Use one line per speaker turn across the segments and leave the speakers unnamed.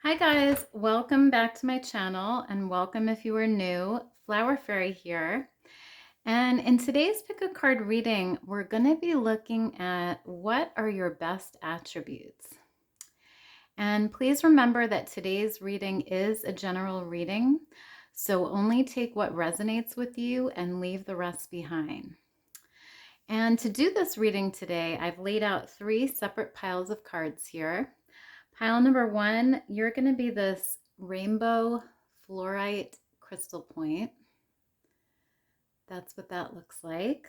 Hi guys, welcome back to my channel and welcome if you are new. Flower Fairy here. And in today's pick a card reading, we're going to be looking at what are your best attributes. And please remember that today's reading is a general reading, so only take what resonates with you and leave the rest behind. And to do this reading today, I've laid out 3 separate piles of cards here. Pile number 1, you're going to be this rainbow fluorite crystal point. That's what that looks like.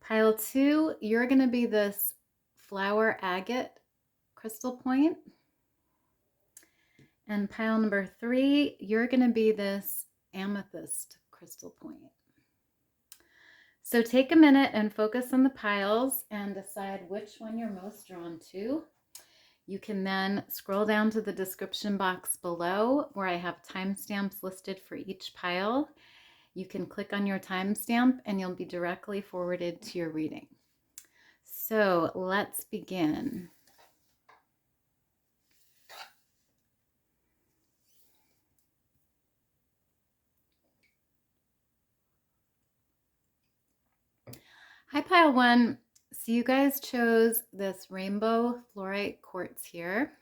Pile 2, you're going to be this flower agate crystal point. And pile number 3, you're going to be this amethyst crystal point. So take a minute and focus on the piles and decide which one you're most drawn to. You can then scroll down to the description box below where I have timestamps listed for each pile. You can click on your timestamp and you'll be directly forwarded to your reading. So let's begin. Hi, pile 1. So you guys chose this rainbow fluorite quartz here.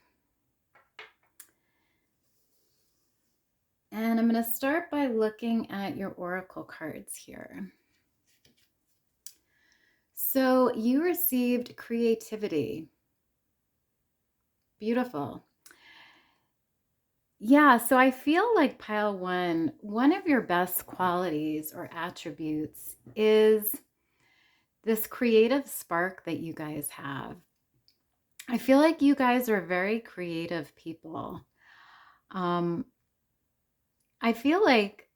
And I'm going to start by looking at your oracle cards here. So you received creativity. Beautiful. Yeah, so I feel like pile 1, one of your best qualities or attributes is this creative spark that you guys have. I feel like you guys are very creative people. I feel like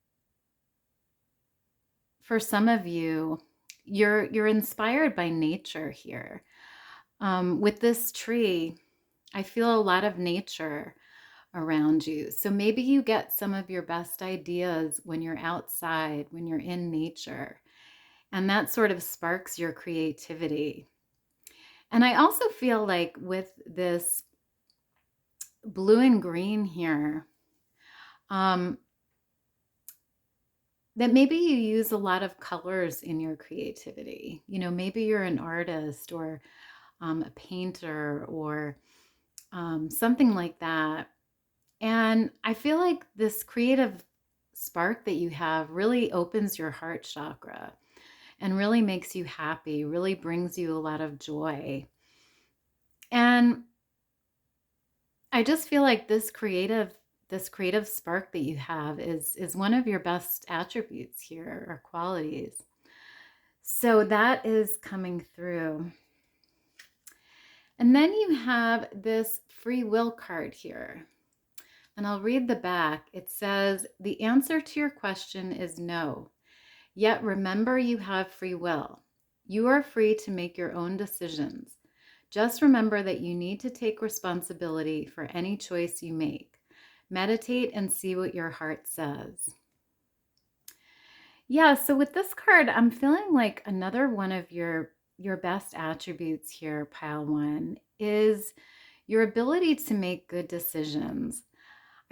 for some of you, you're inspired by nature here. With this tree, I feel a lot of nature around you. So maybe you get some of your best ideas when you're outside, when you're in nature, and that sort of sparks your creativity. And I also feel like with this blue and green here, that maybe you use a lot of colors in your creativity. You know, maybe you're an artist or a painter or something like that. And I feel like this creative spark that you have really opens your heart chakra and really makes you happy, really brings you a lot of joy. And I just feel like this creative spark that you have is one of your best attributes here or qualities. So that is coming through. And then you have this free will card here. And I'll read the back. It says, the answer to your question is no. Yet remember you have free will. You are free to make your own decisions. Just remember that you need to take responsibility for any choice you make. Meditate and see what your heart says. Yeah, so with this card, I'm feeling like another one of your best attributes here, pile 1, is your ability to make good decisions.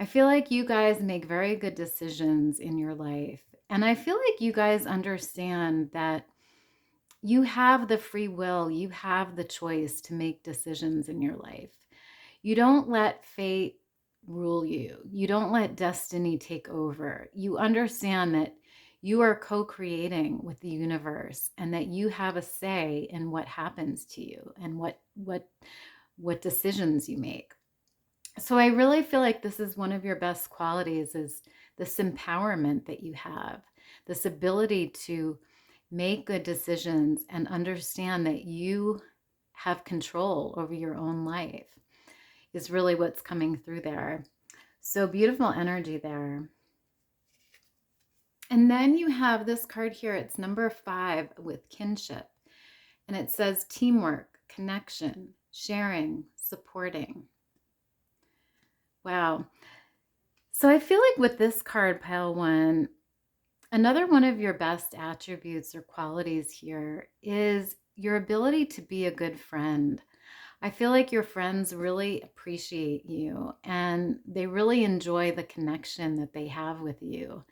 I feel like you guys make very good decisions in your life. And I feel like you guys understand that you have the free will, you have the choice to make decisions in your life. You don't let fate rule you. You don't let destiny take over. You understand that you are co-creating with the universe and that you have a say in what happens to you and what decisions you make. So I really feel like this is one of your best qualities, is this empowerment that you have, this ability to make good decisions and understand that you have control over your own life is really what's coming through there. So beautiful energy there. And then you have this card here. It's number 5 with kinship. And it says teamwork, connection, sharing, supporting. Wow. So I feel like with this card, pile 1, another one of your best attributes or qualities here is your ability to be a good friend. I feel like your friends really appreciate you and they really enjoy the connection that they have with you.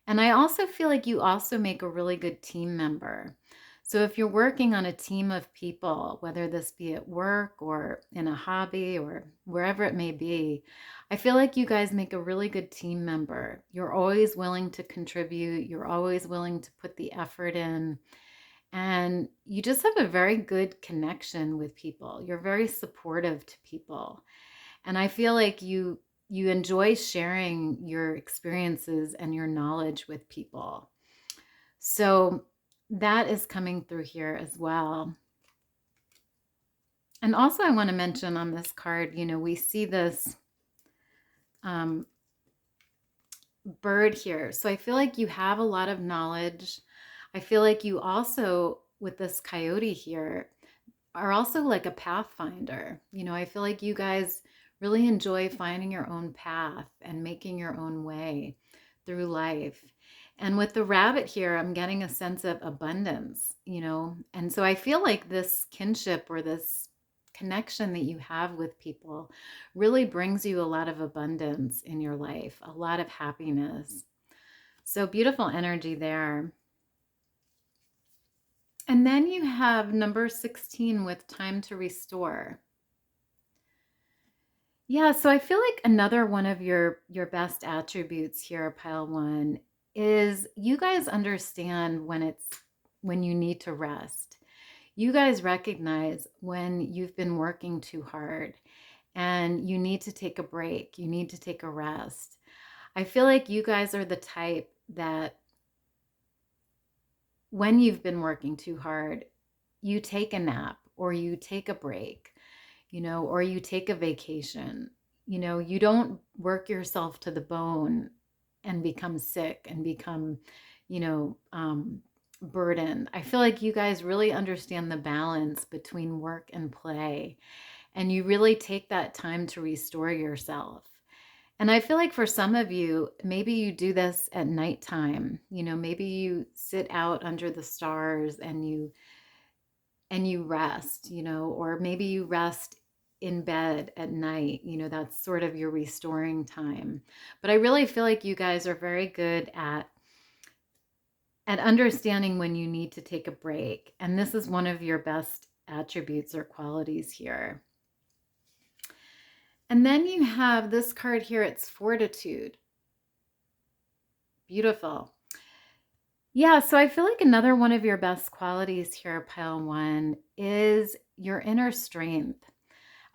And I also feel like you also make a really good team member. So if you're working on a team of people, whether this be at work or in a hobby or wherever it may be, I feel like you guys make a really good team member. You're always willing to contribute, you're always willing to put the effort in, and you just have a very good connection with people. You're very supportive to people. And I feel like you enjoy sharing your experiences and your knowledge with people. So that is coming through here as well. And also I want to mention on this card, we see this um, bird here. So I feel like you have a lot of knowledge. I feel like you also, with this coyote here, are also like a pathfinder. I feel like you guys really enjoy finding your own path and making your own way through life. And with the rabbit here, I'm getting a sense of abundance. And so I feel like this kinship or this connection that you have with people really brings you a lot of abundance in your life, a lot of happiness. So beautiful energy there. And then you have number 16 with time to restore. Yeah, so I feel like another one of your best attributes here, pile one, is you guys understand when you need to rest. You guys recognize when you've been working too hard and you need to take a break, you need to take a rest. I feel like you guys are the type that when you've been working too hard, you take a nap or you take a break, or you take a vacation. You don't work yourself to the bone and become sick and become, you know, um, burdened. I feel like you guys really understand the balance between work and play, and you really take that time to restore yourself. And I feel like for some of you, maybe you do this at nighttime. Maybe you sit out under the stars and you rest, or maybe you rest in bed at night. That's sort of your restoring time. But I really feel like you guys are very good at understanding when you need to take a break. And this is one of your best attributes or qualities here. And then you have this card here, it's fortitude. Beautiful. Yeah, so I feel like another one of your best qualities here, pile one, is your inner strength.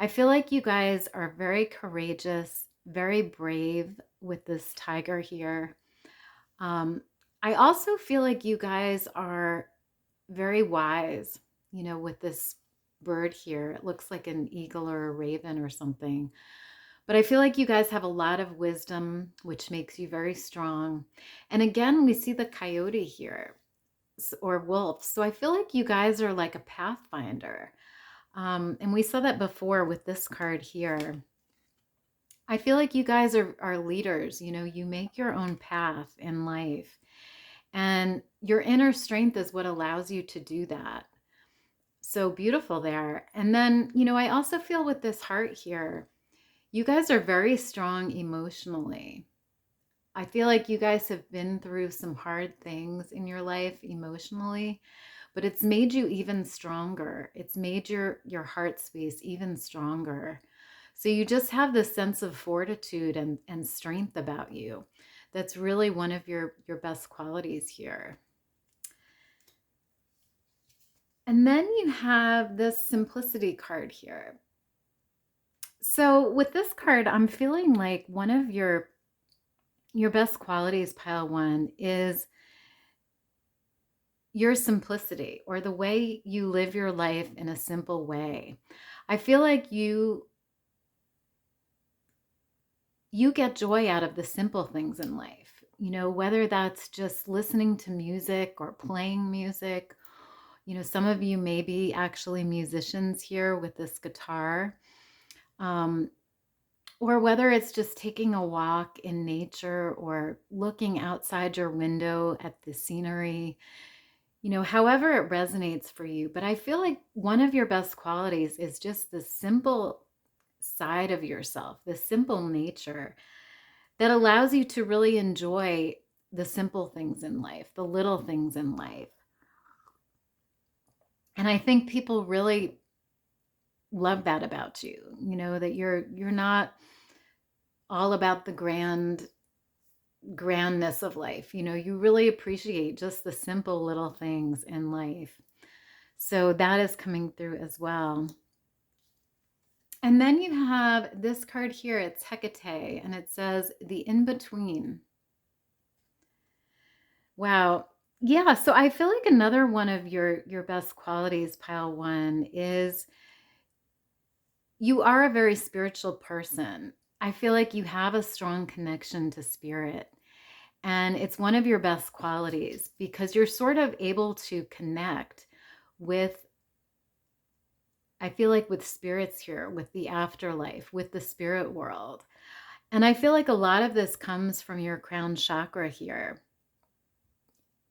I feel like you guys are very courageous, very brave with this tiger here. I also feel like you guys are very wise, with this bird here. It looks like an eagle or a raven or something. But I feel like you guys have a lot of wisdom, which makes you very strong. And again, we see the coyote here or wolf. So I feel like you guys are like a pathfinder. And we saw that before with this card here. I feel like you guys are leaders. You make your own path in life. And your inner strength is what allows you to do that. So beautiful there. And then, I also feel with this heart here, you guys are very strong emotionally. I feel like you guys have been through some hard things in your life emotionally, but it's made you even stronger. It's made your heart space even stronger. So you just have this sense of fortitude and strength about you. That's really one of your best qualities here. And then you have this simplicity card here. So with this card, I'm feeling like one of your best qualities, pile one, is your simplicity or the way you live your life in a simple way. I feel like you get joy out of the simple things in life, whether that's just listening to music or playing music. Some of you may be actually musicians here with this guitar, or whether it's just taking a walk in nature or looking outside your window at the scenery. however it resonates for you. But I feel like one of your best qualities is just the simple side of yourself, the simple nature that allows you to really enjoy the simple things in life, the little things in life. And I think people really love that about you, that you're not all about the grandness of life. You really appreciate just the simple little things in life. So that is coming through as well. And then you have this card here. It's Hecate, and it says the in-between. Wow. Yeah, so I feel like another one of your best qualities, pile one, is you are a very spiritual person. I feel like you have a strong connection to spirit. And it's one of your best qualities because you're sort of able to connect with, I feel like, with spirits here, with the afterlife, with the spirit world. And I feel like a lot of this comes from your crown chakra here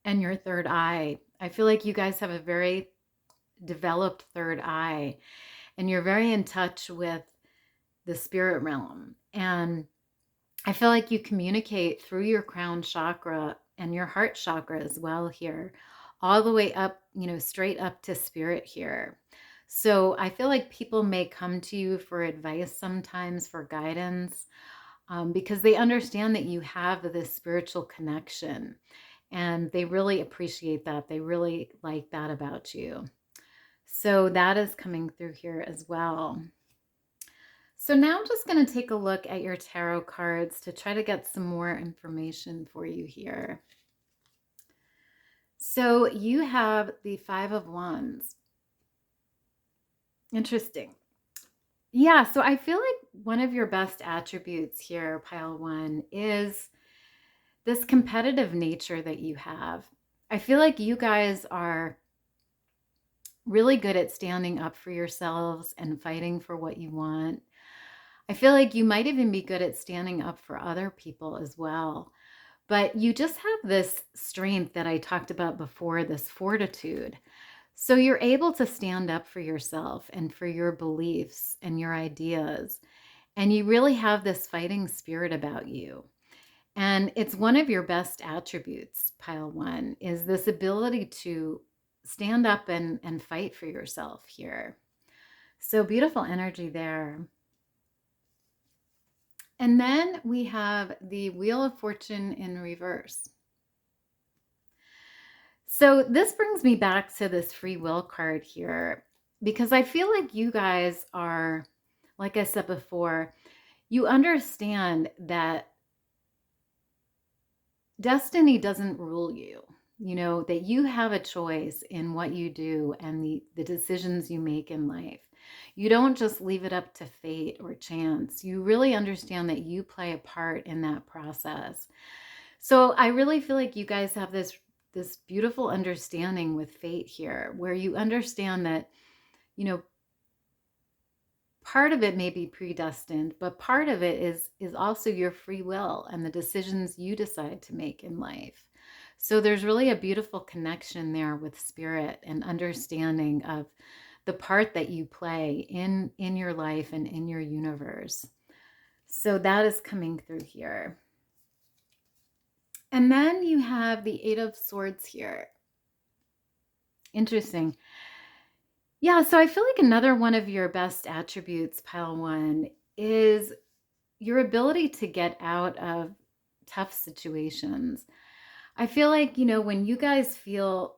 and your third eye. I feel like you guys have a very developed third eye and you're very in touch with the spirit realm. And I feel like you communicate through your crown chakra and your heart chakra as well here, all the way up, straight up to spirit here. So I feel like people may come to you for advice sometimes, for guidance, because they understand that you have this spiritual connection and they really appreciate that. They really like that about you. So that is coming through here as well. So now I'm just going to take a look at your tarot cards to try to get some more information for you here. So you have the Five of Wands. Interesting. Yeah, so I feel like one of your best attributes here, pile one, is this competitive nature that you have. I feel like you guys are really good at standing up for yourselves and fighting for what you want. I feel like you might even be good at standing up for other people as well. But you just have this strength that I talked about before, this fortitude. So you're able to stand up for yourself and for your beliefs and your ideas. And you really have this fighting spirit about you. And it's one of your best attributes, pile one, is this ability to stand up and fight for yourself here. So beautiful energy there. And then we have the Wheel of Fortune in reverse. So this brings me back to this free will card here, because I feel like you guys are, like I said before, you understand that destiny doesn't rule you, that you have a choice in what you do and the decisions you make in life. You don't just leave it up to fate or chance. You really understand that you play a part in that process. So I really feel like you guys have this beautiful understanding with fate here, where you understand that, part of it may be predestined, but part of it is also your free will and the decisions you decide to make in life. So there's really a beautiful connection there with spirit and understanding of the part that you play in your life and in your universe. So that is coming through here. And then you have the Eight of Swords here. Interesting. Yeah, so I feel like another one of your best attributes, pile one, is your ability to get out of tough situations. I feel like, when you guys feel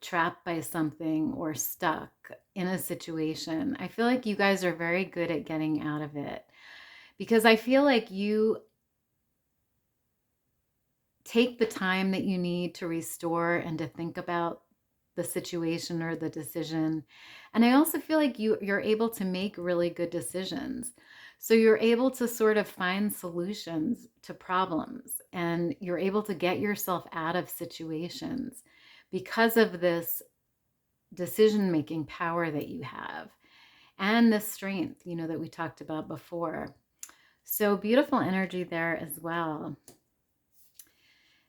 trapped by something or stuck in a situation, I feel like you guys are very good at getting out of it, because I feel like you take the time that you need to restore and to think about the situation or the decision. And I also feel like you're able to make really good decisions. So you're able to sort of find solutions to problems, and you're able to get yourself out of situations because of this decision-making power that you have and the strength, that we talked about before. So beautiful energy there as well.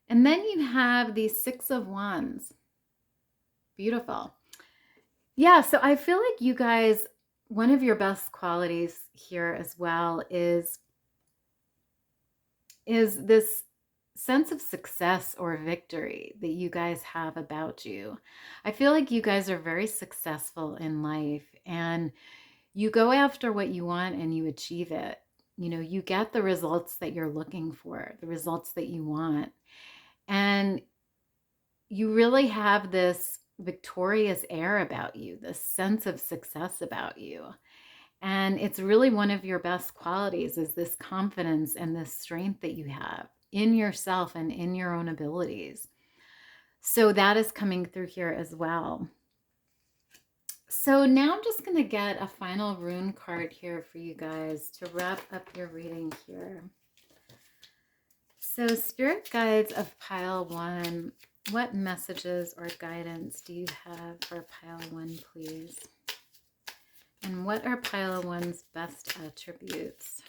And then you have the Six of Wands. Beautiful. Yeah, so I feel like you guys, one of your best qualities here as well is this sense of success or victory that you guys have about you. I feel like you guys are very successful in life and you go after what you want and you achieve it. You know, you get the results that you're looking for, the results that you want. And you really have this victorious air about you, this sense of success about you. And it's really one of your best qualities is this confidence and this strength that you have in yourself and in your own abilities. So that is coming through here as well. So now I'm just going to get a final rune card here for you guys to wrap up your reading here. So spirit guides of pile 1, what messages or guidance do you have for pile 1, please? And what are pile 1's best attributes?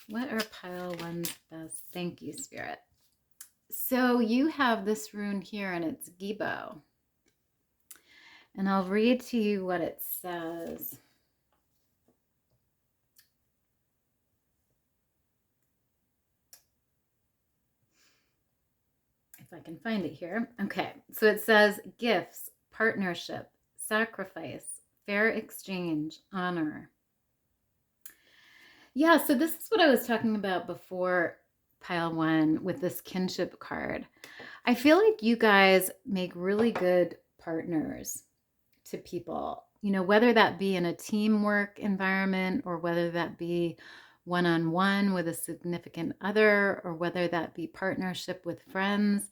What are pile 1's best? Thank you, Spirit. So you have this rune here and it's Gibo. And I'll read to you what it says. If I can find it here. Okay, so it says gifts, partnership, sacrifice, fair exchange, honor. Yeah, so this is what I was talking about before pile 1 with this kinship card. I feel like you guys make really good partners to people, you know, whether that be in a teamwork environment or whether that be one-on-one with a significant other or whether that be partnership with friends,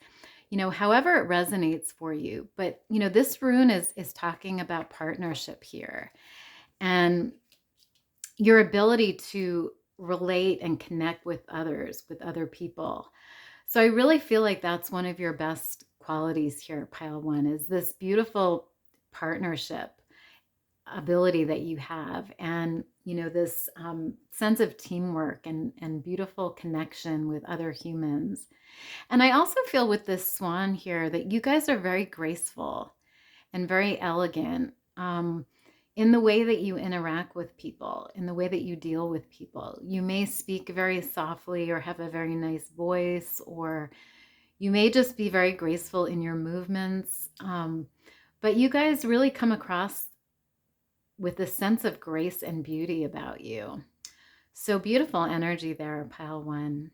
you know, however it resonates for you. But, you know, this rune is talking about partnership here and your ability to relate and connect with others, with other people. So I really feel like that's one of your best qualities here, pile 1, is this beautiful partnership ability that you have and, you know, this sense of teamwork and beautiful connection with other humans. And I also feel with this swan here that you guys are very graceful and very elegant in the way that you interact with people, in the way that you deal with people. You may speak very softly or have a very nice voice, or you may just be very graceful in your movements. But you guys really come across with a sense of grace and beauty about you. So beautiful energy there, pile 1.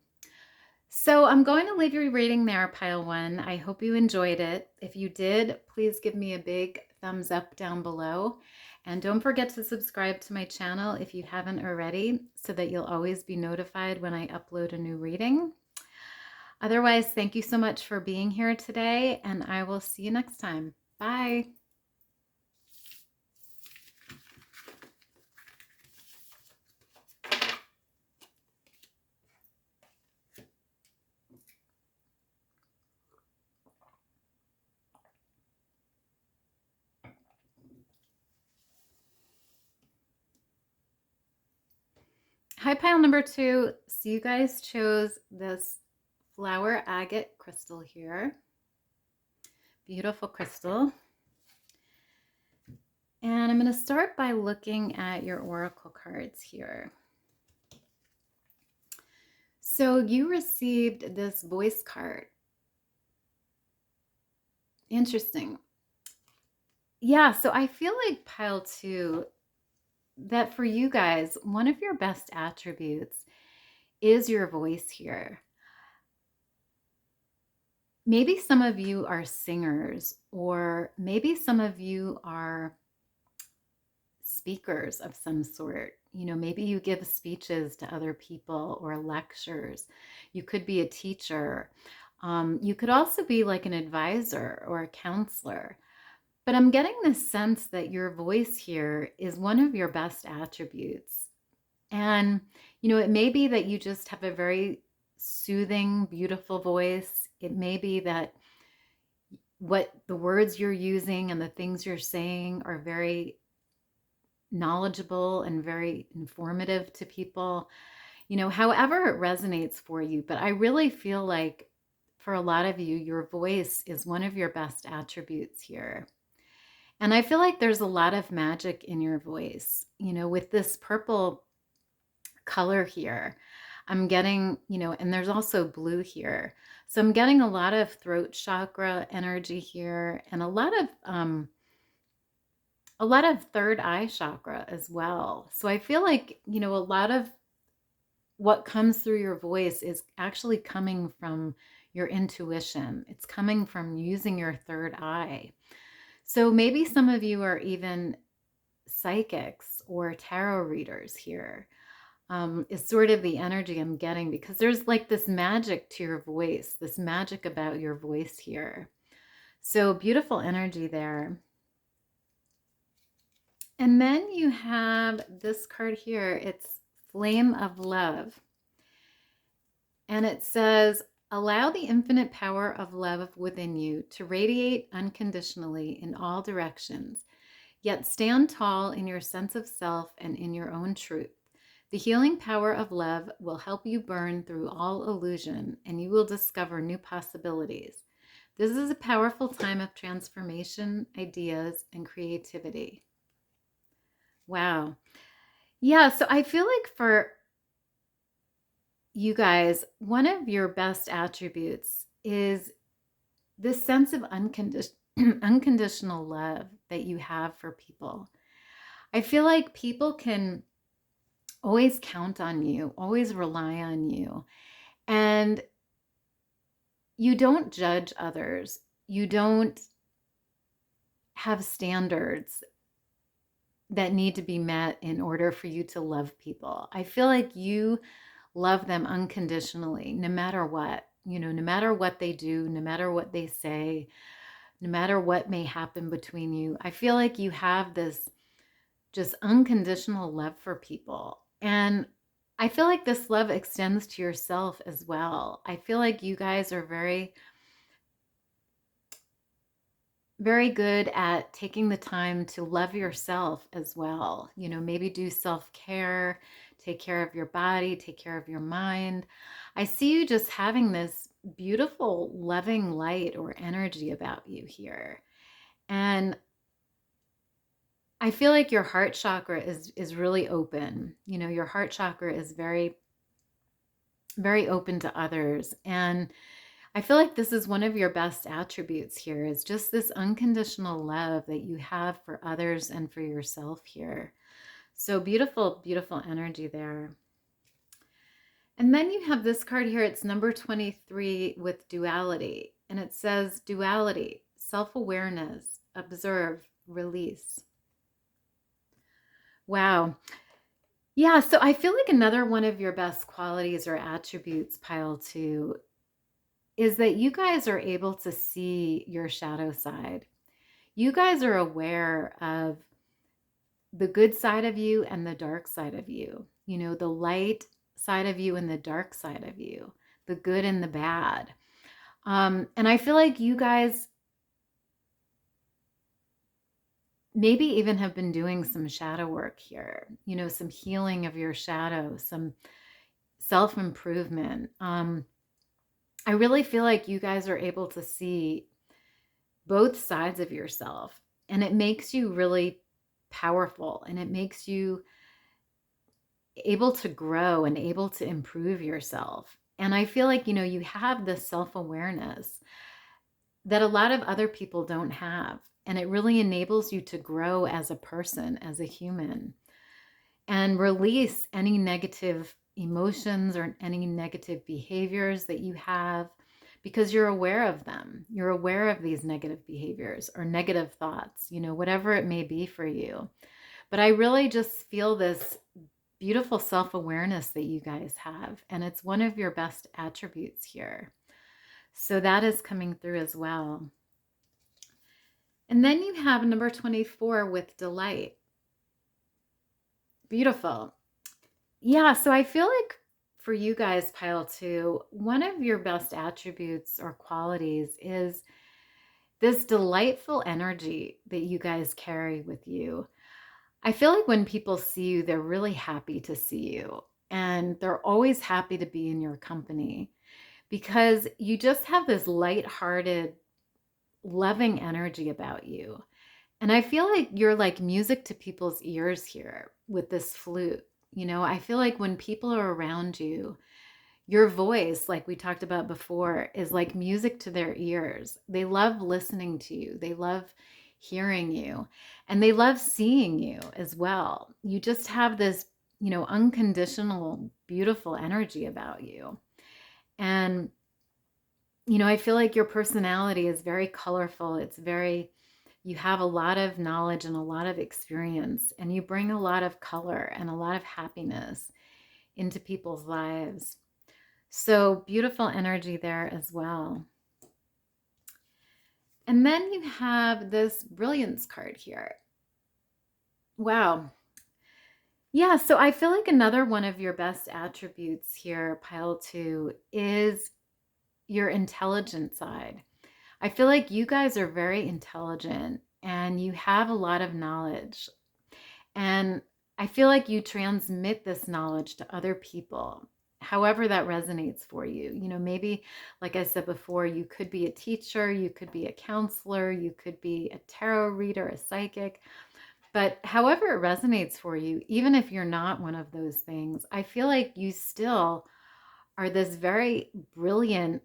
So I'm going to leave your reading there, pile 1. I hope you enjoyed it. If you did, please give me a big thumbs up down below. And don't forget to subscribe to my channel if you haven't already, so that you'll always be notified when I upload a new reading. Otherwise, thank you so much for being here today, and I will see you next time. Bye. Hi, pile number 2. So you guys chose this flower agate crystal here. Beautiful crystal. And I'm going to start by looking at your oracle cards here. So you received this voice card. Interesting. Yeah, so I feel like pile 2, that for you guys, one of your best attributes is your voice here. Maybe some of you are singers, or maybe some of you are speakers of some sort. You know, maybe you give speeches to other people or lectures. You could be a teacher. You could also be like an advisor or a counselor. But I'm getting this sense that your voice here is one of your best attributes. And, you know, it may be that you just have a very soothing, beautiful voice. It may be that what the words you're using and the things you're saying are very knowledgeable and very informative to people. however it resonates for you. But I really feel like for a lot of you, your voice is one of your best attributes here. And I feel like there's a lot of magic in your voice, with this purple color here. I'm getting, and there's also blue here. So I'm getting a lot of throat chakra energy here and a lot of third eye chakra as well. So I feel like, a lot of what comes through your voice is actually coming from your intuition. It's coming from using your third eye. So maybe some of you are even psychics or tarot readers here. Is sort of the energy I'm getting, because there's like this magic to your voice, this magic about your voice here. So beautiful energy there. And then you have this card here. It's Flame of Love. And it says, allow the infinite power of love within you to radiate unconditionally in all directions, yet stand tall in your sense of self and in your own truth. The healing power of love will help you burn through all illusion, and you will discover new possibilities. This is a powerful time of transformation, ideas, and creativity. Wow. Yeah, so I feel like for you guys, one of your best attributes is this sense of unconditional love that you have for people. I feel like people can always count on you, always rely on you. And you don't judge others. You don't have standards that need to be met in order for you to love people. I feel like you love them unconditionally, no matter what, no matter what they do, no matter what they say, no matter what may happen between you. I feel like you have this just unconditional love for people. And I feel like this love extends to yourself as well. I feel like you guys are very, very good at taking the time to love yourself as well. Maybe do self-care, take care of your body, take care of your mind. I see you just having this beautiful, loving light or energy about you here. And I feel like your heart chakra is really open. Your heart chakra is very, very open to others. And I feel like this is one of your best attributes here, is just this unconditional love that you have for others and for yourself here. So beautiful, beautiful energy there. And then you have this card here. It's number 23 with duality. And it says duality, self-awareness, observe, release. Wow. Yeah, so I feel like another one of your best qualities or attributes, pile 2, is that you guys are able to see your shadow side. You guys are aware of the good side of you and the dark side of you, the light side of you and the dark side of you, the good and the bad. And I feel like you guys maybe even have been doing some shadow work here, some healing of your shadow, some self-improvement. I really feel like you guys are able to see both sides of yourself, and it makes you really powerful, and it makes you able to grow and able to improve yourself. And I feel like, you have this self-awareness that a lot of other people don't have. And it really enables you to grow as a person, as a human, and release any negative emotions or any negative behaviors that you have, because you're aware of them. You're aware of these negative behaviors or negative thoughts, whatever it may be for you. But I really just feel this beautiful self-awareness that you guys have, and it's one of your best attributes here. So that is coming through as well. And then you have number 24 with delight. Beautiful. Yeah, so I feel like for you guys, pile 2, one of your best attributes or qualities is this delightful energy that you guys carry with you. I feel like when people see you, they're really happy to see you. and they're always happy to be in your company because you just have this lighthearted, loving energy about you. And I feel like you're like music to people's ears here with this flute. You know, I feel like when people are around you, your voice, like we talked about before, is like music to their ears. They love listening to you. They love hearing you, and they love seeing you as well. You just have this, unconditional, beautiful energy about you. And, I feel like your personality is very colorful. You have a lot of knowledge and a lot of experience, and you bring a lot of color and a lot of happiness into people's lives. So beautiful energy there as well. And then you have this brilliance card here. Wow. Yeah, so I feel like another one of your best attributes here, pile 2, is your intelligent side. I feel like you guys are very intelligent and you have a lot of knowledge. And I feel like you transmit this knowledge to other people, however that resonates for you. Maybe, like I said before, you could be a teacher, you could be a counselor, you could be a tarot reader, a psychic. But however it resonates for you, even if you're not one of those things, I feel like you still are this very brilliant,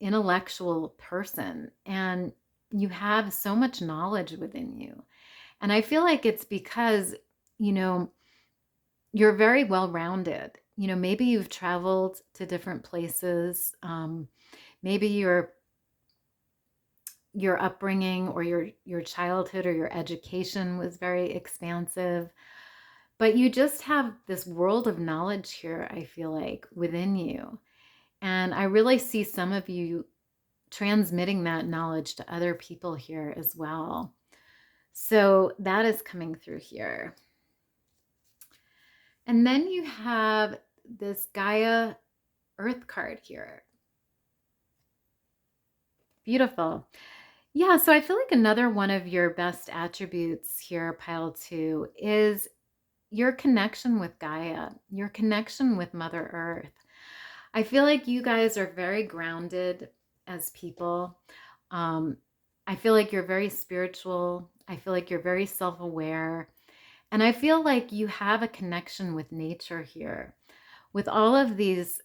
intellectual person. And you have so much knowledge within you. And I feel like it's because, you're very well-rounded. Maybe you've traveled to different places. Maybe your upbringing or your childhood or your education was very expansive. But you just have this world of knowledge here, I feel like, within you. And I really see some of you transmitting that knowledge to other people here as well. So that is coming through here. And then you have this Gaia Earth card here. Beautiful. Yeah, so I feel like another one of your best attributes here, pile 2, is your connection with Gaia, your connection with Mother Earth. I feel like you guys are very grounded as people. I feel like you're very spiritual. I feel like you're very self-aware. And I feel like you have a connection with nature here. With all of these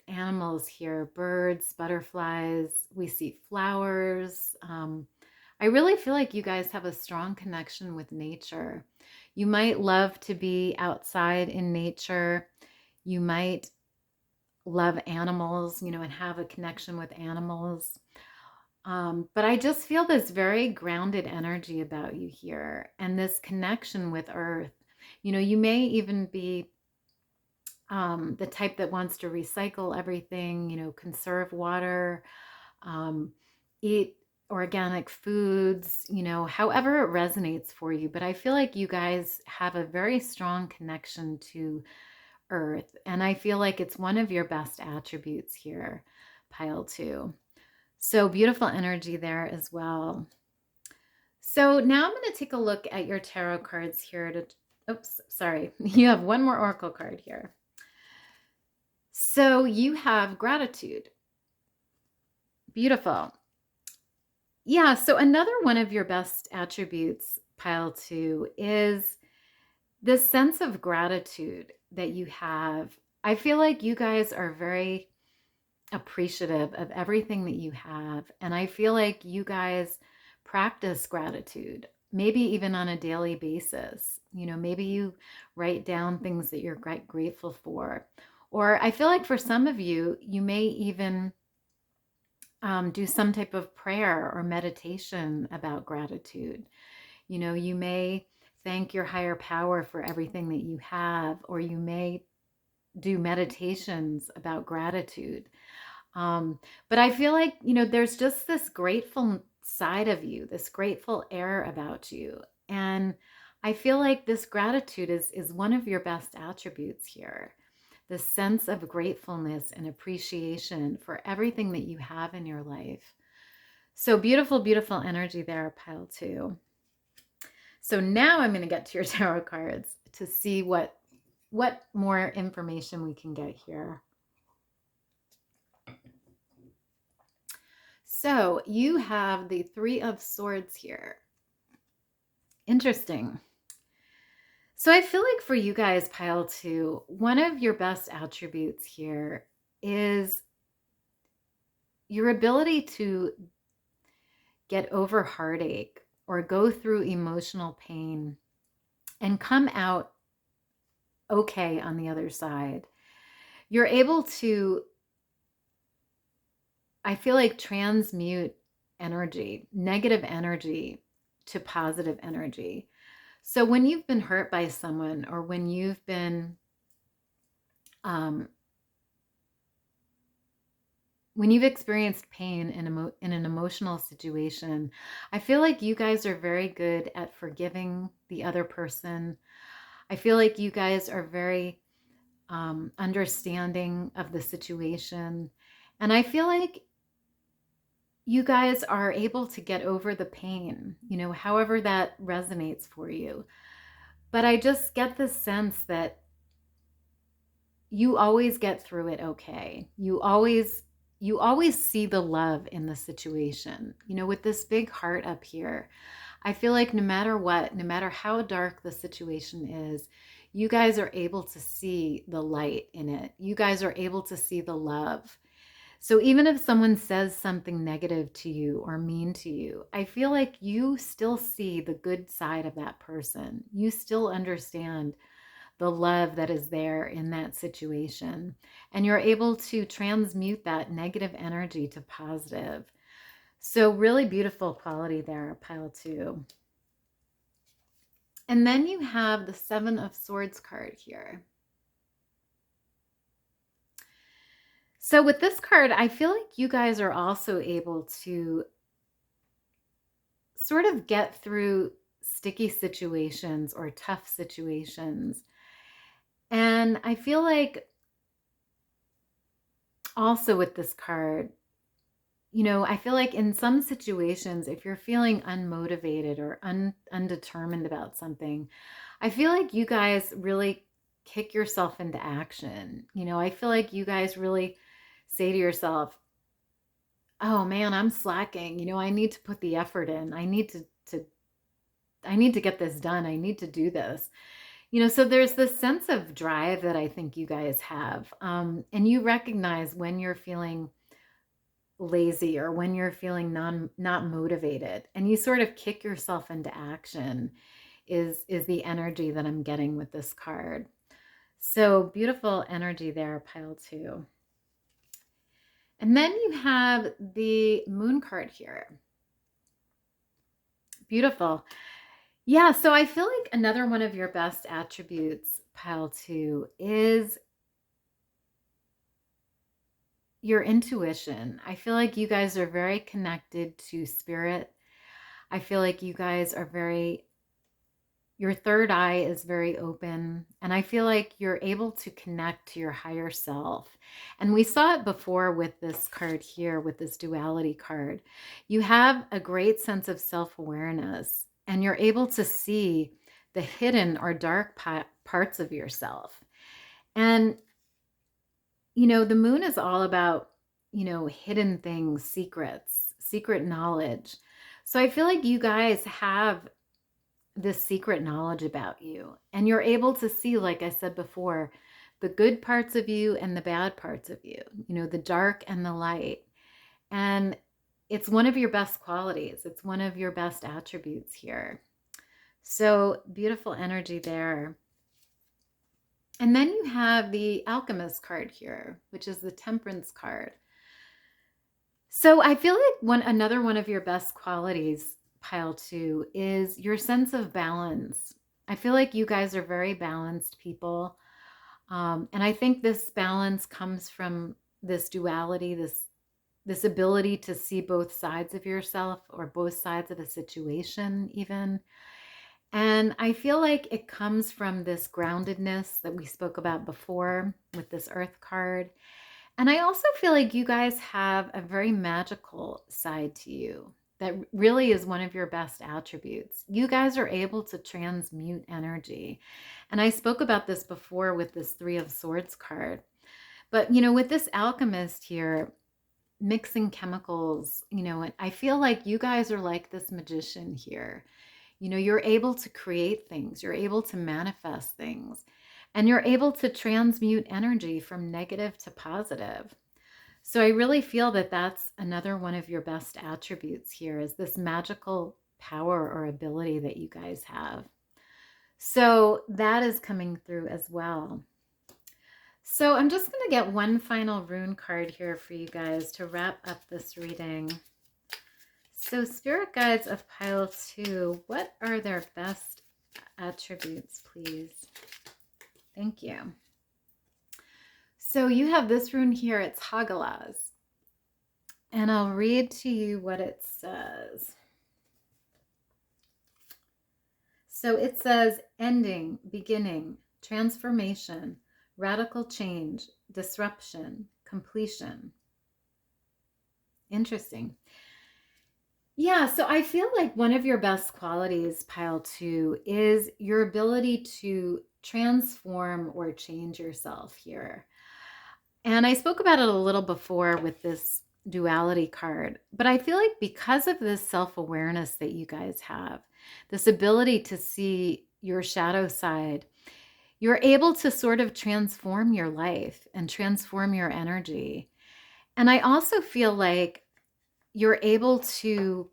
animals here, birds, butterflies, we see flowers. I really feel like you guys have a strong connection with nature. You might love to be outside in nature. You might love animals, and have a connection with animals. But I just feel this very grounded energy about you here and this connection with Earth. You may even be the type that wants to recycle everything, conserve water, eat organic foods, however it resonates for you. But I feel like you guys have a very strong connection to Earth. And I feel like it's one of your best attributes here, pile 2. So beautiful energy there as well. So now I'm going to take a look at your tarot cards here oops, sorry. You have one more oracle card here. So you have gratitude. Beautiful. Yeah, so another one of your best attributes, pile 2, is this sense of gratitude that you have. I feel like you guys are very appreciative of everything that you have. And I feel like you guys practice gratitude, maybe even on a daily basis. Maybe you write down things that you're grateful for. Or I feel like for some of you, you may even do some type of prayer or meditation about gratitude. You may thank your higher power for everything that you have, or you may do meditations about gratitude. But I feel like, there's just this grateful side of you, this grateful air about you. And I feel like this gratitude is one of your best attributes here. The sense of gratefulness and appreciation for everything that you have in your life. So beautiful, beautiful energy there, pile 2. So now I'm going to get to your tarot cards to see what what more information we can get here. So you have the Three of Swords here. Interesting. So I feel like for you guys, pile 2, one of your best attributes here is your ability to get over heartache or go through emotional pain and come out okay on the other side. You're able to, I feel like, transmute energy, negative energy, to positive energy. So when you've been hurt by someone, or when you've been when you've experienced pain in an emotional situation, I feel like you guys are very good at forgiving the other person. I feel like you guys are very understanding of the situation. And I feel like you guys are able to get over the pain, however that resonates for you. But I just get the sense that you always get through it okay. You always see the love in the situation. With this big heart up here, I feel like no matter what, no matter how dark the situation is, you guys are able to see the light in it. You guys are able to see the love. So even if someone says something negative to you or mean to you, I feel like you still see the good side of that person. You still understand the love that is there in that situation. And you're able to transmute that negative energy to positive. So really beautiful quality there, pile 2. And then you have the Seven of Swords card here. So with this card, I feel like you guys are also able to sort of get through sticky situations or tough situations. And I feel like also with this card, I feel like in some situations, if you're feeling unmotivated or undetermined about something, I feel like you guys really kick yourself into action. I feel like you guys really say to yourself, oh man, I'm slacking. I need to put the effort in. I need to get this done. I need to do this. So there's this sense of drive that I think you guys have. And you recognize when you're feeling lazy or when you're feeling not motivated, and you sort of kick yourself into action is the energy that I'm getting with this card. So beautiful energy there, pile 2. And then you have the Moon card here. Beautiful. Yeah, so I feel like another one of your best attributes, pile 2, is your intuition. I feel like you guys are very connected to spirit. I feel like you guys are your third eye is very open, and I feel like you're able to connect to your higher self. And we saw it before with this card here, with this duality card. You have a great sense of self-awareness, and you're able to see the hidden or dark parts of yourself. And the moon is all about, hidden things, secrets, secret knowledge. So I feel like you guys have this secret knowledge about you, and you're able to see, like I said before, the good parts of you and the bad parts of you, the dark and the light. And it's one of your best qualities. It's one of your best attributes here. So beautiful energy there. And then you have the Alchemist card here, which is the Temperance card. So I feel like another one of your best qualities, pile 2, is your sense of balance. I feel like you guys are very balanced people. And I think this balance comes from this duality, this ability to see both sides of yourself, or both sides of a situation even. And I feel like it comes from this groundedness that we spoke about before with this Earth card. And I also feel like you guys have a very magical side to you. that really is one of your best attributes. You guys are able to transmute energy. And I spoke about this before with this Three of Swords card. But, with this alchemist here, mixing chemicals, I feel like you guys are like this magician here. You're able to create things, you're able to manifest things, and you're able to transmute energy from negative to positive. So I really feel that that's another one of your best attributes here, is this magical power or ability that you guys have. So that is coming through as well. So I'm just going to get one final rune card here for you guys to wrap up this reading. So Spirit Guides of Pile 2, what are their best attributes, please? Thank you. So you have this rune here, it's Hagalaz. And I'll read to you what it says. So it says ending, beginning, transformation, radical change, disruption, completion. Interesting. Yeah, so I feel like one of your best qualities, Pile 2, is your ability to transform or change yourself here. And I spoke about it a little before with this duality card, but I feel like because of this self-awareness that you guys have, this ability to see your shadow side, you're able to sort of transform your life and transform your energy. And I also feel like you're able to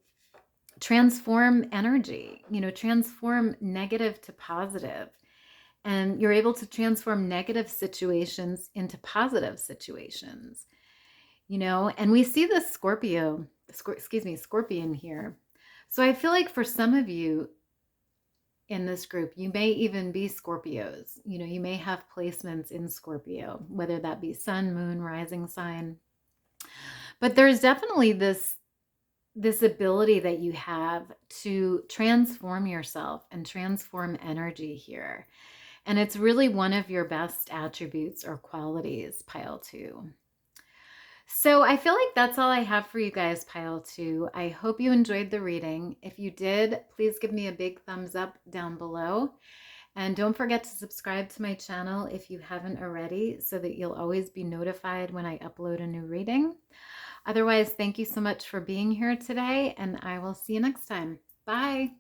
transform energy, transform negative to positive. And you're able to transform negative situations into positive situations, and we see this Scorpion here. So I feel like for some of you in this group, you may even be Scorpios. You may have placements in Scorpio, whether that be sun, moon, rising sign. But there's definitely this ability that you have to transform yourself and transform energy here. And it's really one of your best attributes or qualities, Pile 2. So I feel like that's all I have for you guys, Pile 2. I hope you enjoyed the reading. If you did, please give me a big thumbs up down below. And don't forget to subscribe to my channel if you haven't already, so that you'll always be notified when I upload a new reading. Otherwise, thank you so much for being here today, and I will see you next time. Bye.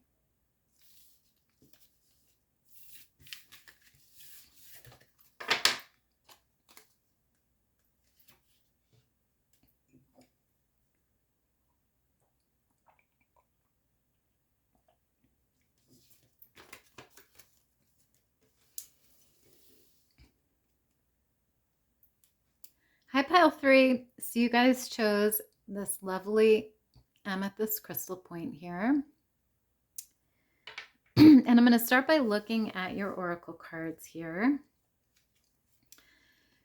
Hi, Pile 3. So you guys chose this lovely amethyst crystal point here. And I'm going to start by looking at your oracle cards here.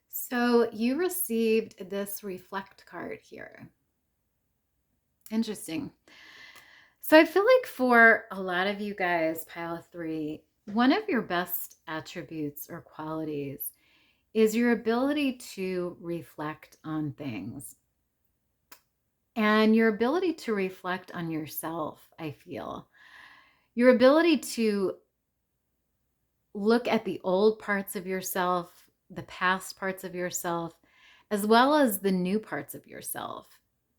So you received this reflect card here. Interesting. So I feel like for a lot of you guys, Pile 3, one of your best attributes or qualities is your ability to reflect on things. And your ability to reflect on yourself, I feel. Your ability to look at the old parts of yourself, the past parts of yourself, as well as the new parts of yourself,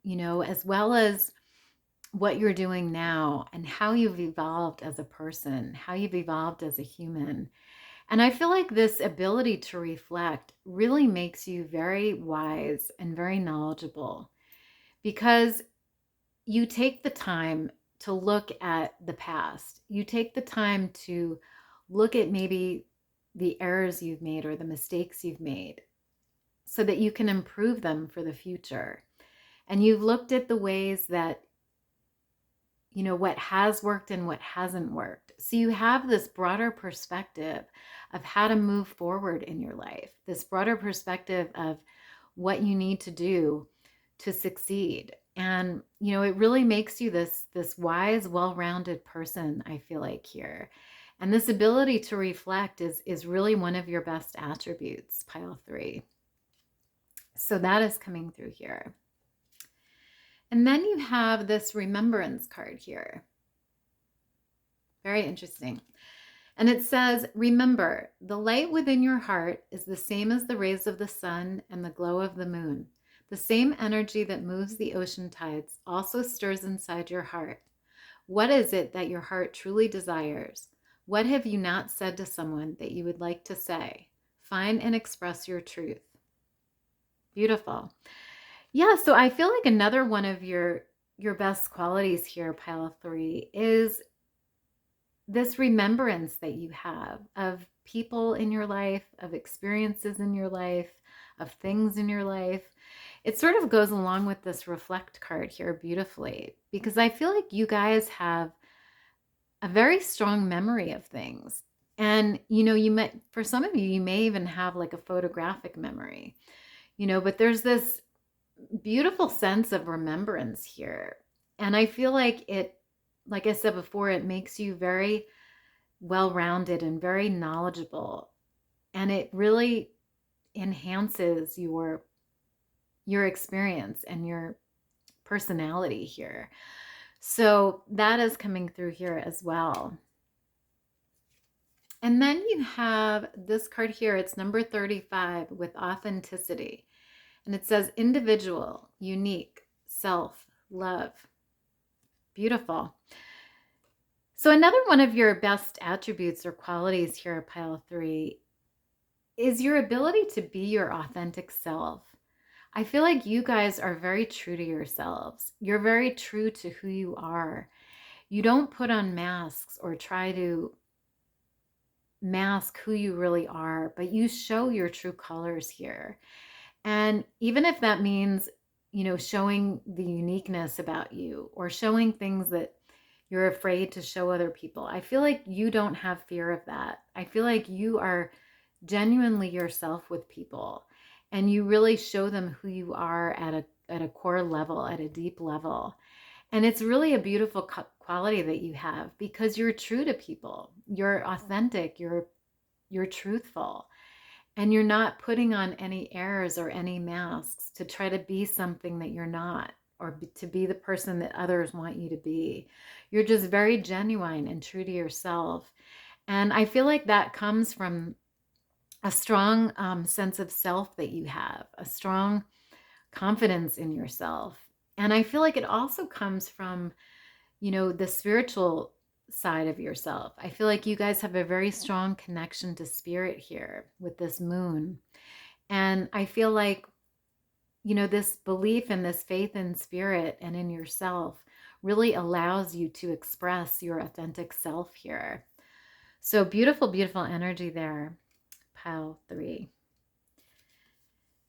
as well as what you're doing now and how you've evolved as a person, how you've evolved as a human. And I feel like this ability to reflect really makes you very wise and very knowledgeable, because you take the time to look at the past. You take the time to look at maybe the errors you've made or the mistakes you've made so that you can improve them for the future. And you've looked at the ways that, what has worked and what hasn't worked. So you have this broader perspective of how to move forward in your life, this broader perspective of what you need to do to succeed. And, it really makes you this wise, well-rounded person, I feel like here. And this ability to reflect is really one of your best attributes, Pile 3. So that is coming through here. And then you have this remembrance card here. Very interesting. And it says, remember, the light within your heart is the same as the rays of the sun and the glow of the moon. The same energy that moves the ocean tides also stirs inside your heart. What is it that your heart truly desires? What have you not said to someone that you would like to say? Find and express your truth. Beautiful. Yeah, so I feel like another one of your best qualities here, pile 3, is this remembrance that you have of people in your life, of experiences in your life, of things in your life. It sort of goes along with this reflect card here beautifully, because I feel like you guys have a very strong memory of things. And, you might, for some of you, you may even have like a photographic memory, but there's this beautiful sense of remembrance here. And I feel like like I said before, it makes you very well-rounded and very knowledgeable. And it really enhances your experience and your personality here. So that is coming through here as well. And then you have this card here. It's number 35 with authenticity. And it says individual, unique, self, love. Beautiful. So another one of your best attributes or qualities here, pile 3, is your ability to be your authentic self. I feel like you guys are very true to yourselves. You're very true to who you are. You don't put on masks or try to mask who you really are, but you show your true colors here. And even if that means, showing the uniqueness about you or showing things that you're afraid to show other people, I feel like you don't have fear of that. I feel like you are genuinely yourself with people, and you really show them who you are at a core level, at a deep level. And it's really a beautiful quality that you have, because you're true to people. You're authentic, you're truthful, and you're not putting on any airs or any masks to try to be something that you're not, or to be the person that others want you to be. You're just very genuine and true to yourself. And I feel like that comes from a strong sense of self that you have, a strong confidence in yourself. And I feel like it also comes from, the spiritual side of yourself. I feel like you guys have a very strong connection to spirit here with this moon. And I feel like, this belief and this faith in spirit and in yourself really allows you to express your authentic self here. So beautiful, beautiful energy there, pile 3.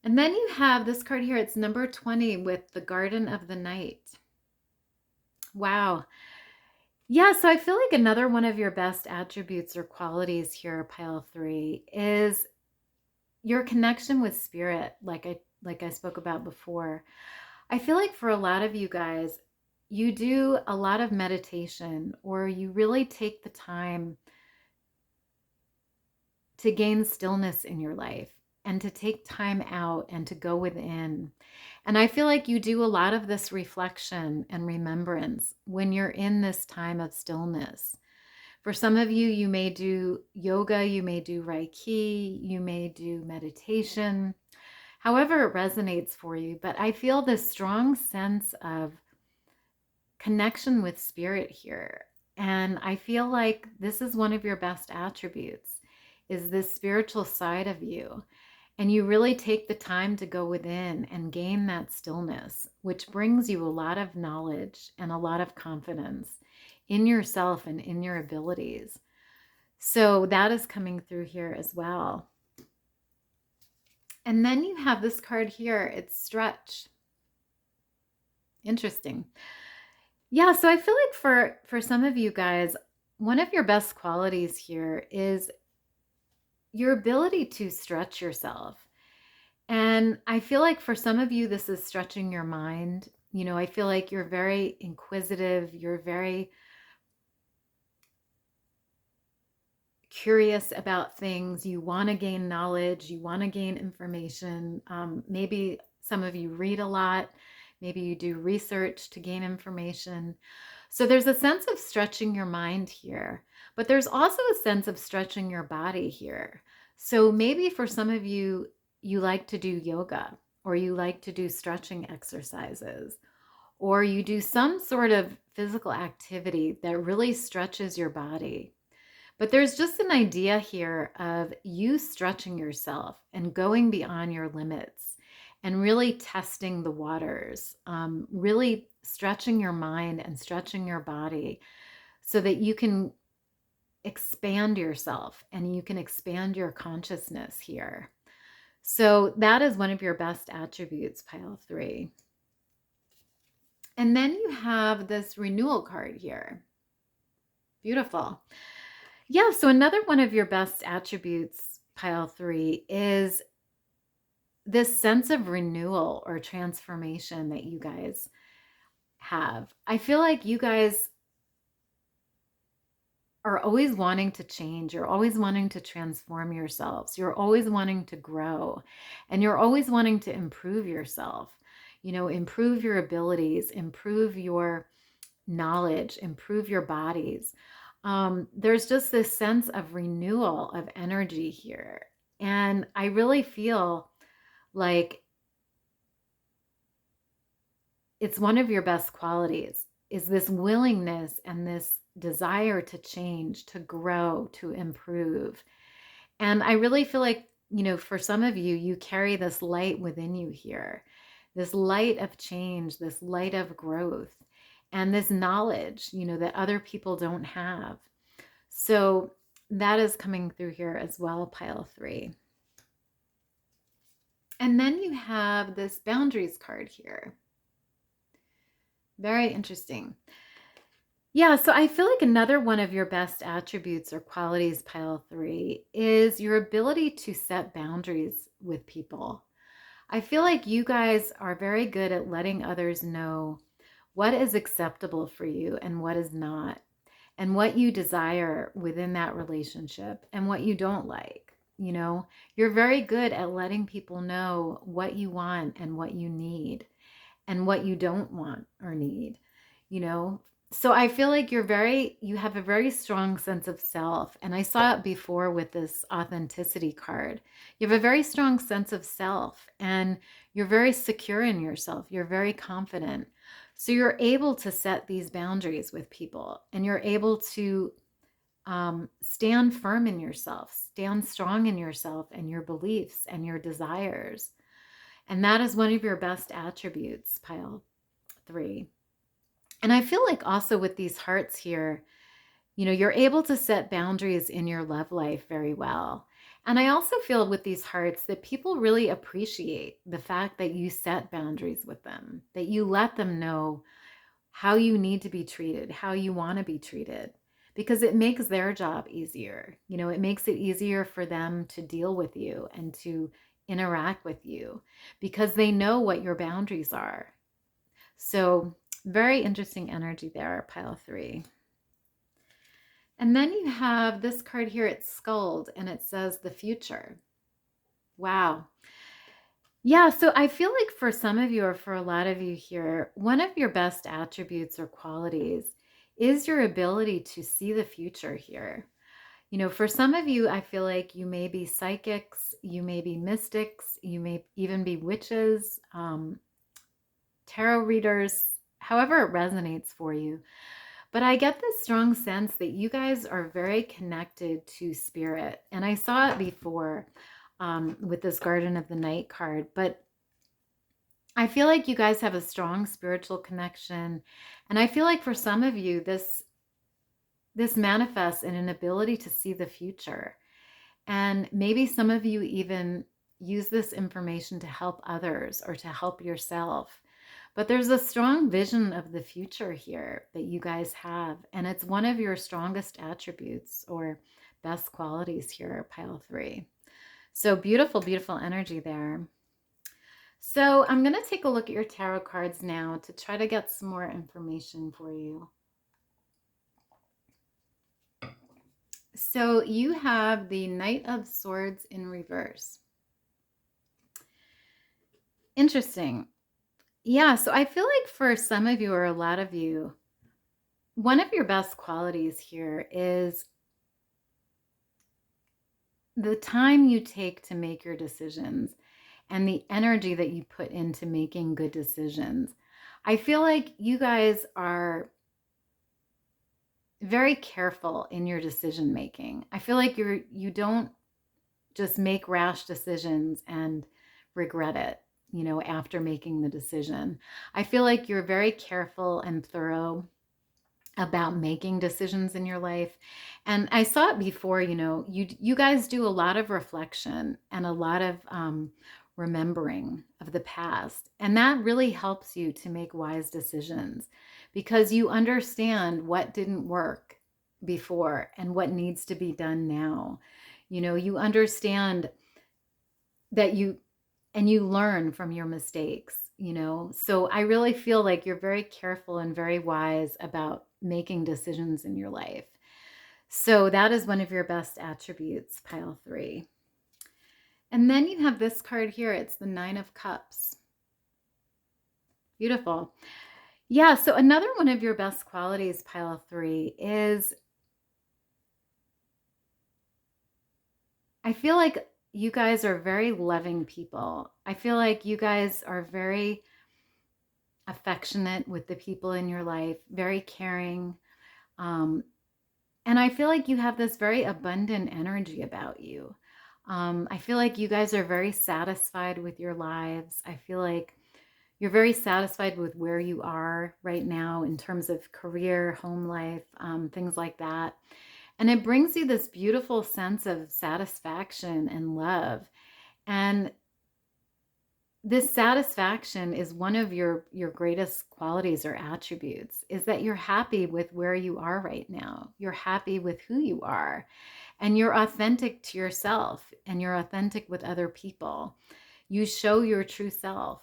And then you have this card here. It's number 20 with the Garden of the Night. Wow. Yeah, so I feel like another one of your best attributes or qualities here, pile 3, is your connection with spirit, like I spoke about before. I feel like for a lot of you guys, you do a lot of meditation, or you really take the time to gain stillness in your life and to take time out and to go within. And I feel like you do a lot of this reflection and remembrance when you're in this time of stillness. For some of you, you may do yoga, you may do Reiki, you may do meditation, however it resonates for you. But I feel this strong sense of connection with spirit here. And I feel like this is one of your best attributes, is this spiritual side of you. And you really take the time to go within and gain that stillness, which brings you a lot of knowledge and a lot of confidence in yourself and in your abilities. So that is coming through here as well. And then you have this card here. It's stretch. Interesting. Yeah, so I feel like for some of you guys, one of your best qualities here is your ability to stretch yourself. And I feel like for some of you, this is stretching your mind. I feel like you're very inquisitive. You're very curious about things. You want to gain knowledge. You want to gain information. Maybe some of you read a lot Maybe you do research to gain information. So there's a sense of stretching your mind here, but there's also a sense of stretching your body here. So maybe for some of you, you like to do yoga, or you like to do stretching exercises, or you do some sort of physical activity that really stretches your body. But there's just an idea here of you stretching yourself and going beyond your limits and really testing the waters, really stretching your mind and stretching your body so that you can expand yourself and you can expand your consciousness here. So that is one of your best attributes, pile 3. And then you have this renewal card here. Beautiful. Yeah, so another one of your best attributes, pile 3, is this sense of renewal or transformation that you guys have. I feel like you guys are always wanting to change. You're always wanting to transform yourselves. You're always wanting to grow, and you're always wanting to improve yourself. You know, improve your abilities, improve your knowledge, improve your bodies. There's just this sense of renewal of energy here. And I really feel like it's one of your best qualities is this willingness and this desire to change, to grow, to improve. And I really feel like, you know, for some of you, you carry this light within you here, this light of change, this light of growth, and this knowledge, you know, that other people don't have. So that is coming through here as well, pile 3. And then you have this boundaries card here. Very interesting. Yeah, so I feel like another one of your best attributes or qualities, pile 3, is your ability to set boundaries with people. I feel like you guys are very good at letting others know what is acceptable for you and what is not, and what you desire within that relationship and what you don't like. You know, you're very good at letting people know what you want and what you need and what you don't want or need, you know. So I feel like you have a very strong sense of self. And I saw it before with this authenticity card. You have a very strong sense of self and you're very secure in yourself. You're very confident. So you're able to set these boundaries with people, and you're able to stand firm in yourself, stand strong in yourself and your beliefs and your desires. And that is one of your best attributes, pile 3. And I feel like also with these hearts here, you know, you're able to set boundaries in your love life very well. And I also feel with these hearts that people really appreciate the fact that you set boundaries with them, that you let them know how you need to be treated, how you want to be treated, because it makes their job easier. You know, it makes it easier for them to deal with you and to interact with you because they know what your boundaries are. So very interesting energy there, pile 3. And then you have this card here, it's skulled, and it says the future. Wow. Yeah, so I feel like for some of you, or for a lot of you here, one of your best attributes or qualities is your ability to see the future here. You know, for some of you, I feel like you may be psychics, you may be mystics, you may even be witches, tarot readers, however it resonates for you. But I get this strong sense that you guys are very connected to spirit. And I saw it before with this Garden of the Night card. But I feel like you guys have a strong spiritual connection. And I feel like for some of you, this manifests in an ability to see the future. And maybe some of you even use this information to help others or to help yourself. But there's a strong vision of the future here that you guys have. And it's one of your strongest attributes or best qualities here, pile 3. So beautiful, beautiful energy there. So I'm going to take a look at your tarot cards now to try to get some more information for you. So you have the Knight of Swords in reverse. Interesting. Yeah, so I feel like for some of you or a lot of you, one of your best qualities here is the time you take to make your decisions and the energy that you put into making good decisions. I feel like you guys are very careful in your decision making. I feel like you don't just make rash decisions and regret it, after making the decision. I feel like you're very careful and thorough about making decisions in your life. And I saw it before, you guys do a lot of reflection and a lot of remembering of the past. And that really helps you to make wise decisions because you understand what didn't work before and what needs to be done now. You understand that you learn from your mistakes. So I really feel like you're very careful and very wise about making decisions in your life. So that is one of your best attributes, pile 3. And then you have this card here. It's the 9 of Cups. Beautiful. Yeah, so another one of your best qualities, pile 3, is I feel like you guys are very loving people. I feel like you guys are very affectionate with the people in your life, very caring. Um, and I feel like you have this very abundant energy about you. I feel like you guys are very satisfied with your lives. I feel like you're very satisfied with where you are right now in terms of career, home life, things like that. And it brings you this beautiful sense of satisfaction and love. And this satisfaction is one of your greatest qualities or attributes, is that you're happy with where you are right now. You're happy with who you are, and you're authentic to yourself, and you're authentic with other people. You show your true self,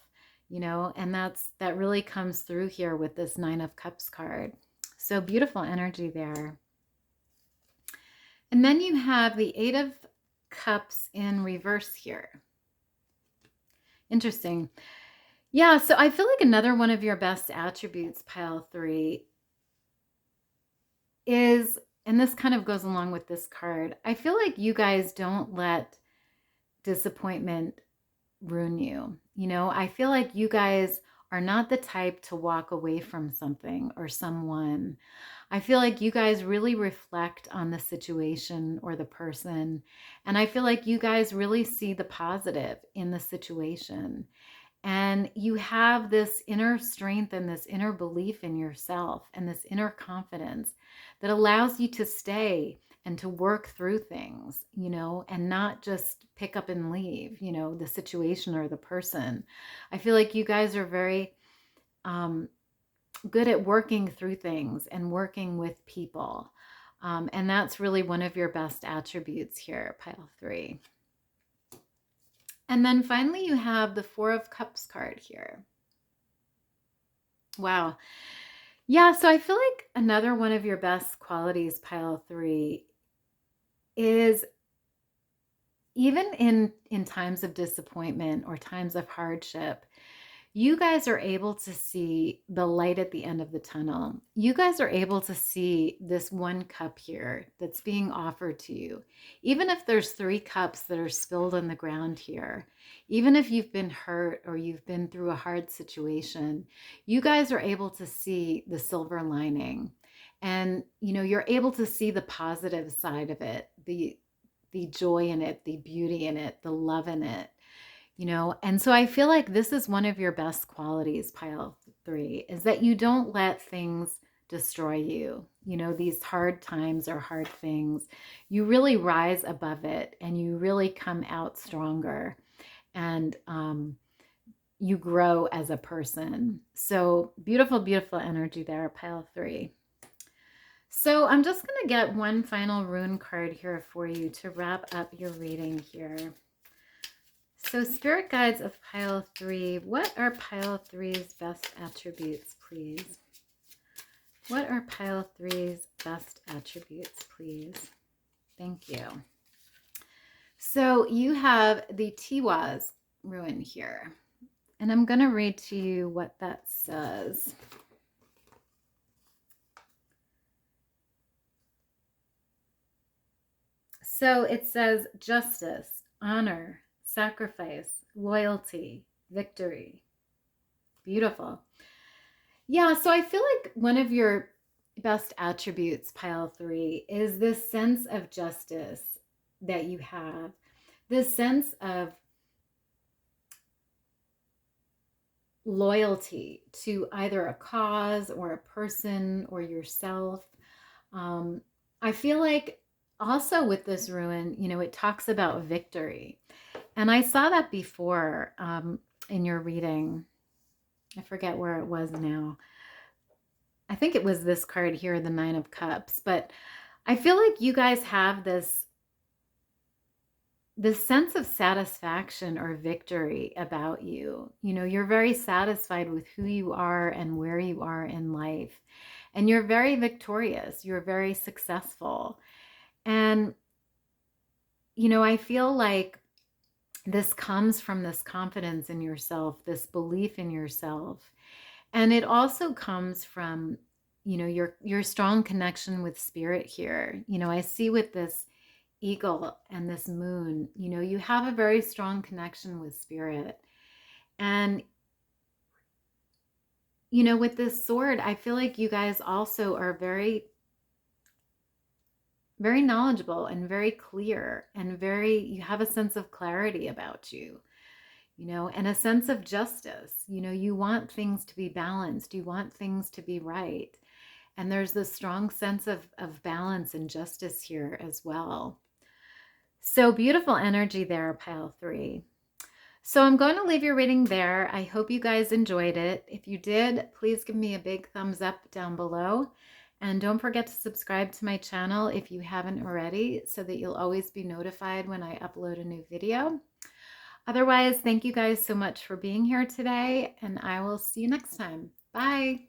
and that really comes through here with this 9 of Cups card. So beautiful energy there. And then you have the 8 of Cups in reverse here. Interesting. Yeah, so I feel like another one of your best attributes, pile 3, is, and this kind of goes along with this card, I feel like you guys don't let disappointment ruin you. I feel like you guys are not the type to walk away from something or someone. I feel like you guys really reflect on the situation or the person. And I feel like you guys really see the positive in the situation. And you have this inner strength and this inner belief in yourself and this inner confidence that allows you to stay and to work through things, and not just pick up and leave, the situation or the person. I feel like you guys are very good at working through things and working with people. And that's really one of your best attributes here, pile 3. And then finally, you have the 4 of Cups card here. Wow. Yeah, so I feel like another one of your best qualities, pile 3, is even in times of disappointment or times of hardship, you guys are able to see the light at the end of the tunnel. You guys are able to see this one cup here that's being offered to you. Even if there's 3 cups that are spilled on the ground here, even if you've been hurt or you've been through a hard situation, you guys are able to see the silver lining. And, you're able to see the positive side of it, the joy in it, the beauty in it, the love in it. And so I feel like this is one of your best qualities, pile 3, is that you don't let things destroy you. These hard times or hard things, you really rise above it and you really come out stronger, and you grow as a person. So beautiful, beautiful energy there, pile 3. So I'm just going to get one final rune card here for you to wrap up your reading here. So spirit guides of pile 3, what are pile 3's best attributes, please? What are pile 3's best attributes, please? Thank you. So you have the Tiwaz rune here. And I'm going to read to you what that says. So it says justice, honor, sacrifice, loyalty, victory. Beautiful. Yeah, so I feel like one of your best attributes, pile 3, is this sense of justice that you have, this sense of loyalty to either a cause or a person or yourself. I feel like also with this rune, you know, it talks about victory. And I saw that before in your reading. I forget where it was now. I think it was this card here, the 9 of Cups. But I feel like you guys have this sense of satisfaction or victory about you. You know, you're very satisfied with who you are and where you are in life. And you're very victorious. You're very successful. And, you know, I feel like this comes from this confidence in yourself, this belief in yourself. And it also comes from, you know, your strong connection with spirit here. You know, I see with this eagle and this moon, you know, you have a very strong connection with spirit. And, you know, with this sword, I feel like you guys also are very, very knowledgeable and very clear and you have a sense of clarity about you, you know, and a sense of justice. You know, you want things to be balanced. You want things to be right. And there's this strong sense of balance and justice here as well. So beautiful energy there, pile 3. So I'm going to leave your reading there. I hope you guys enjoyed it. If you did, please give me a big thumbs up down below. And don't forget to subscribe to my channel if you haven't already, so that you'll always be notified when I upload a new video. Otherwise, thank you guys so much for being here today, and I will see you next time. Bye.